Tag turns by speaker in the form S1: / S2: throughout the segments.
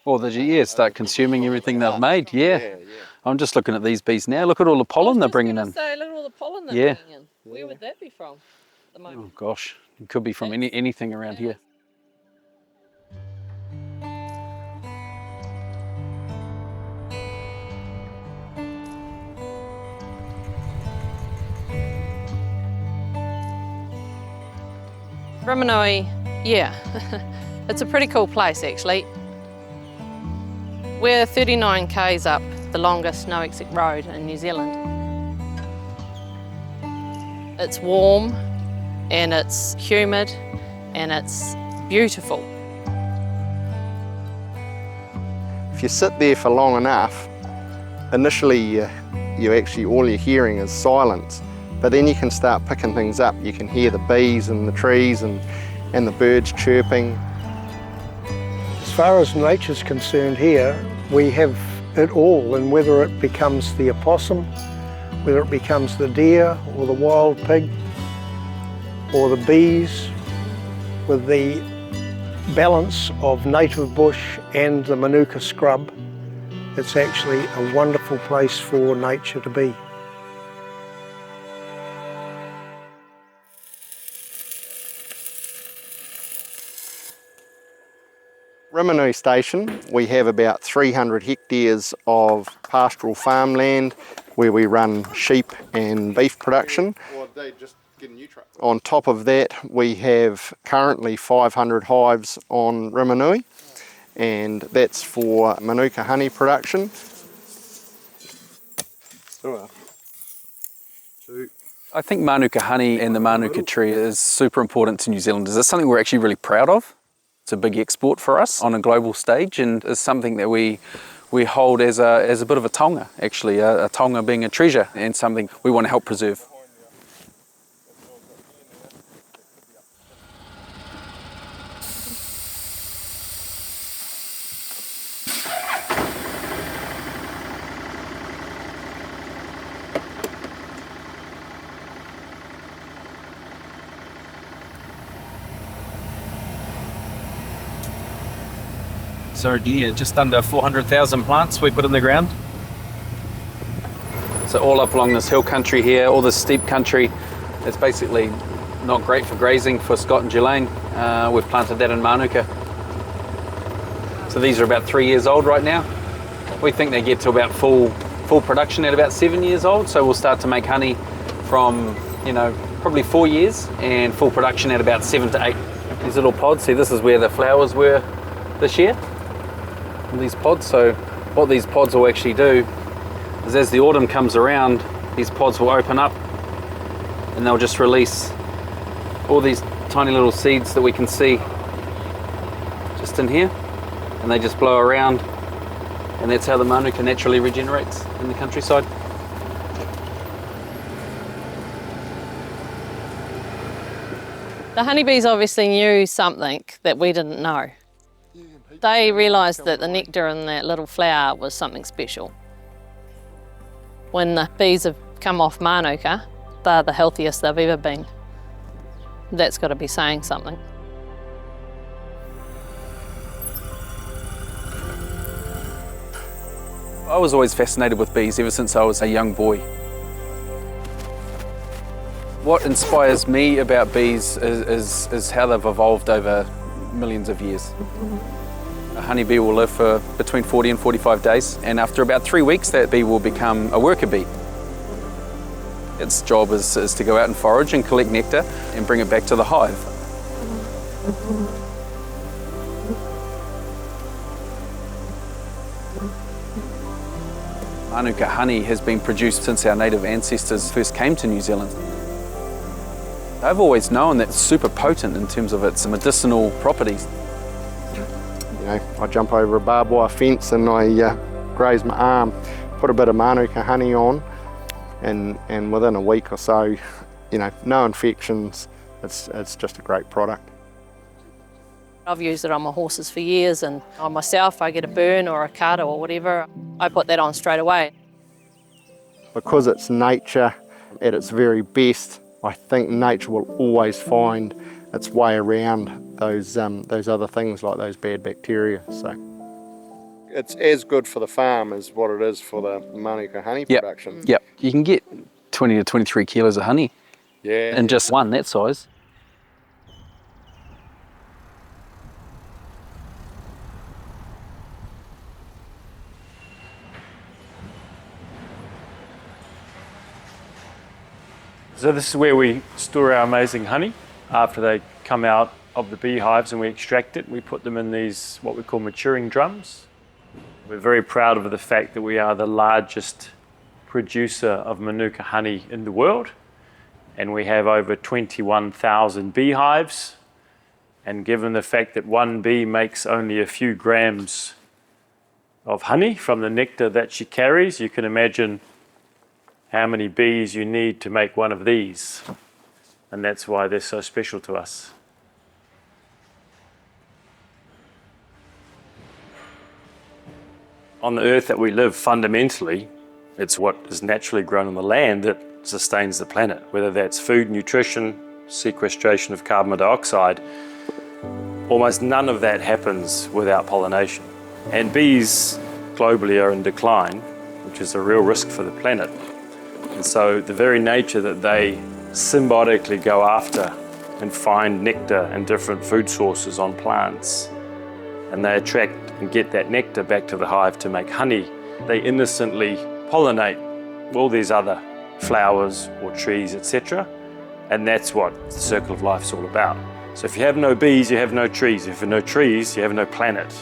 S1: Or start consuming everything they've made, yeah.
S2: Yeah.
S1: I'm just looking at these bees now. Look at all the pollen they're bringing in.
S3: Say, look at all the pollen they're
S1: Yeah.
S3: bringing in. Where would that be from at the moment?
S1: Oh gosh, it could be from anything around here.
S3: Rimunui, yeah, it's a pretty cool place actually. We're 39 k's up the longest no exit road in New Zealand. It's warm and it's humid and it's beautiful.
S2: If you sit there for long enough, initially you actually, all you're hearing is silence, but then you can start picking things up. You can hear the bees in the trees and the birds chirping.
S4: As far as nature's concerned here, we have it all, and whether it becomes the opossum, whether it becomes the deer or the wild pig or the bees, with the balance of native bush and the Manuka scrub, it's actually a wonderful place for nature to be.
S2: Rimunui Station, we have about 300 hectares of pastoral farmland where we run sheep and beef production.
S5: Or they just get a new truck.
S2: On top of that, we have currently 500 hives on Rimunui, and that's for Manuka honey production.
S1: I think Manuka honey and the Manuka tree is super important to New Zealanders. It's something we're actually really proud of. It's a big export for us on a global stage, and is something that we hold as a bit of a taonga, actually, a taonga being a treasure and something we want to help preserve.
S6: So yeah, just under 400,000 plants we put in the ground.
S1: So all up along this hill country here, all this steep country, it's basically not great for grazing for Scott and Ghislaine. We've planted that in Manuka. So these are about 3 years old right now. We think they get to about full production at about 7 years old. So we'll start to make honey from, probably 4 years, and full production at about 7 to 8. These little pods, see, this is where the flowers were this year. These pods. So what these pods will actually do is, as the autumn comes around, these pods will open up and they'll just release all these tiny little seeds that we can see just in here, and they just blow around, and that's how the Manuka naturally regenerates in the countryside.
S3: The honeybees obviously knew something that we didn't know. They realised that the nectar in that little flower was something special. When the bees have come off Manuka, they're the healthiest they've ever been. That's got to be saying something.
S1: I was always fascinated with bees ever since I was a young boy. What inspires me about bees is how they've evolved over millions of years. A honeybee will live for between 40 and 45 days, and after about 3 weeks that bee will become a worker bee. Its job is to go out and forage and collect nectar and bring it back to the hive. Manuka honey has been produced since our native ancestors first came to New Zealand. I've always known that it's super potent in terms of its medicinal properties.
S2: I jump over a barbed wire fence and I graze my arm, put a bit of Manuka honey on, and within a week or so, no infections. It's just a great product.
S3: I've used it on my horses for years, and on myself, I get a burn or a cut or whatever, I put that on straight away.
S2: Because it's nature at its very best, I think nature will always find its way around those other things like those bad bacteria. So it's as good for the farm as what it is for the Manuka honey production.
S1: Yep, you can get 20 to 23 kilos of honey in just one that size.
S7: So this is where we store our amazing honey after they come out of the beehives, and we extract it. We put them in these what we call maturing drums. We're very proud of the fact that we are the largest producer of Manuka honey in the world, and we have over 21,000 beehives. And given the fact that one bee makes only a few grams of honey from the nectar that she carries, you can imagine how many bees you need to make one of these. And that's why they're so special to us. On the earth that we live, fundamentally, it's what is naturally grown on the land that sustains the planet, whether that's food, nutrition, sequestration of carbon dioxide. Almost none of that happens without pollination. And bees globally are in decline, which is a real risk for the planet. And so the very nature that they symbiotically go after and find nectar and different food sources on plants, and they attract and get that nectar back to the hive to make honey, they innocently pollinate all these other flowers or trees, etc. And that's what the circle of life is all about. So if you have no bees, you have no trees. If you have no trees, you have no planet.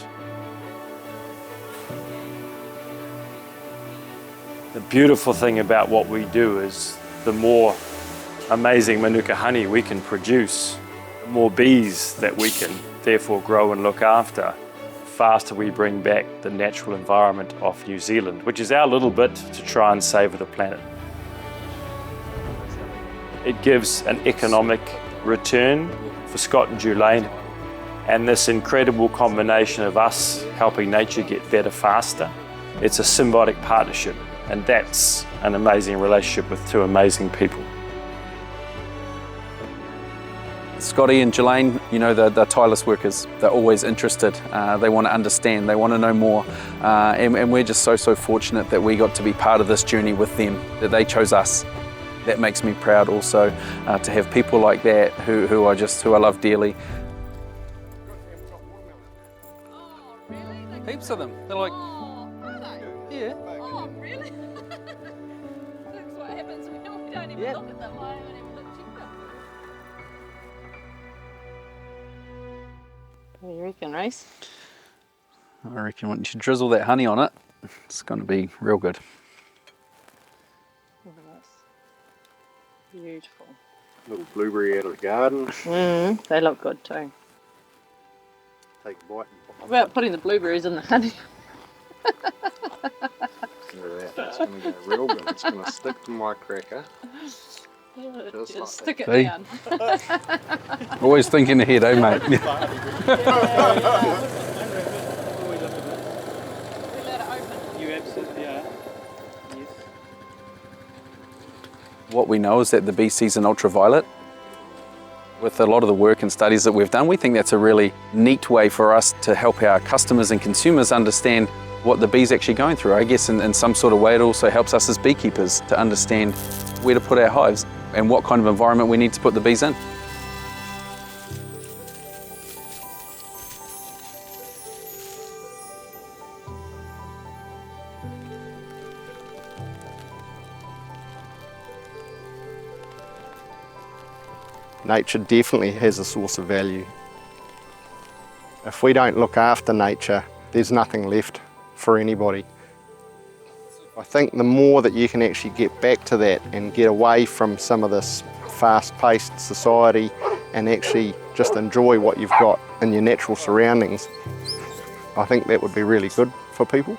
S7: The beautiful thing about what we do is the more amazing Manuka honey we can produce, the more bees that we can therefore grow and look after, the faster we bring back the natural environment of New Zealand, which is our little bit to try and save the planet. It gives an economic return for Scott and Julaine, and this incredible combination of us helping nature get better faster. It's a symbiotic partnership. And that's an amazing relationship with two amazing people.
S1: Scotty and Julaine, you know, they're tireless workers. They're always interested. They want to understand. They want to know more. And we're just so fortunate that we got to be part of this journey with them, that they chose us. That makes me proud also to have people like that who I love dearly.
S3: Oh, really?
S1: Heaps of them. They're like, yeah.
S3: Oh, really? That's what happens when we don't even look at them. I haven't even looked at them. What do you reckon, Reese?
S1: I reckon once you drizzle that honey on it, it's going to be real good.
S3: Look at this. Beautiful.
S2: Little blueberry out of the garden.
S3: They look good too.
S2: Take a bite.
S3: What about putting the blueberries in the honey?
S2: It's going to go real good. It's going to stick to my cracker.
S3: Just
S2: like
S3: stick it
S1: See?
S3: down.
S1: Always thinking ahead, eh, mate?
S3: We let it open.
S7: You absolutely are. Yes.
S1: What we know is that the bee sees in ultraviolet. With a lot of the work and studies that we've done, we think that's a really neat way for us to help our customers and consumers understand what the bee's actually going through. I guess in some sort of way it also helps us as beekeepers to understand where to put our hives and what kind of environment we need to put the bees in.
S2: Nature definitely has a source of value. If we don't look after nature, there's nothing left for anybody. I think the more that you can actually get back to that and get away from some of this fast-paced society and actually just enjoy what you've got in your natural surroundings, I think that would be really good for people.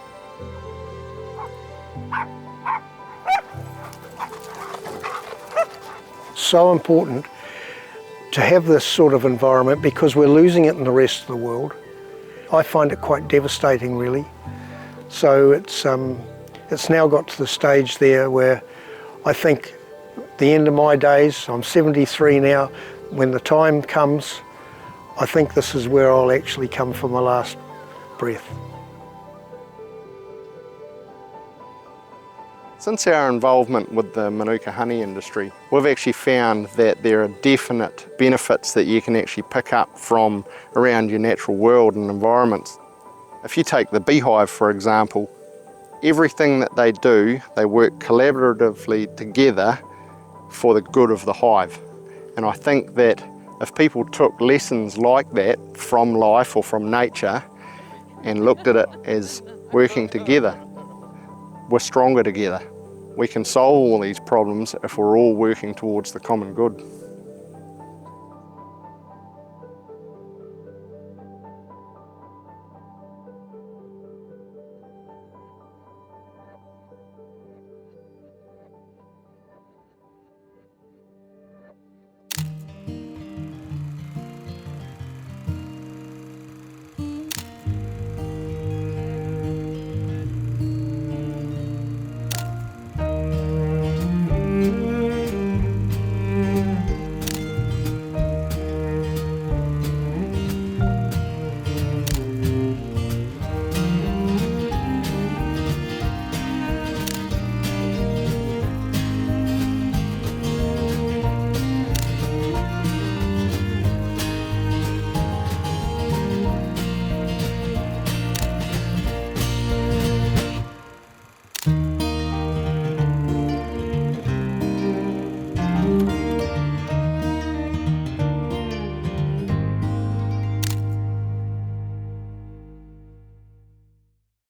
S4: So important to have this sort of environment because we're losing it in the rest of the world. I find it quite devastating, really. So it's now got to the stage there where I think the end of my days, I'm 73 now, when the time comes, I think this is where I'll actually come for my last breath.
S2: Since our involvement with the Manuka honey industry, we've actually found that there are definite benefits that you can actually pick up from around your natural world and environments. If you take the beehive, for example, everything that they do, they work collaboratively together for the good of the hive. And I think that if people took lessons like that from life or from nature and looked at it as working together, we're stronger together. We can solve all these problems if we're all working towards the common good.